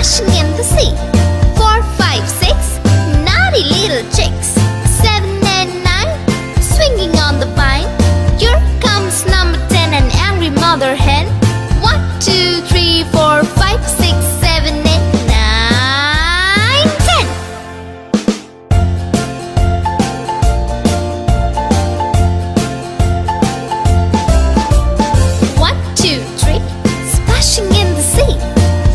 splashing in the sea. 4, 5, 6, naughty little chicks. 7 and 9, swinging on the vine. Here comes number 10, an angry mother hen. 1, 2, 3, 4, 5, 6, 7, 8, 9, 10. 1, 2, 3, splashing in the sea.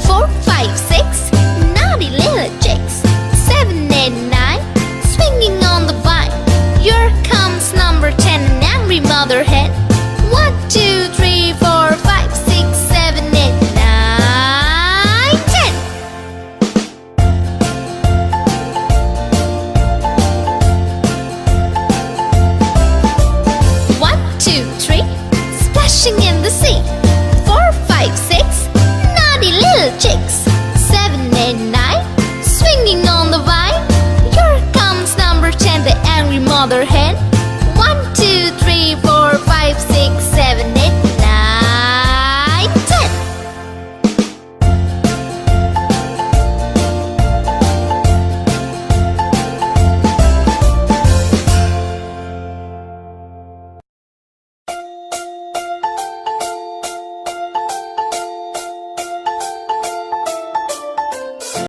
4, 5, 6, naughty little chicks. 7, 8, 9, swinging on the vine. Here comes number 10, an angry mother hen. 1, 2, 3, 4, 5, 6, 7, 8, 9, 10. 1, 2, 3, splashing in the sea. 4, 5, 6, naughty little chicks. 7, 8, 9, swinging on the vine. Here comes number 10, the angry mother hen.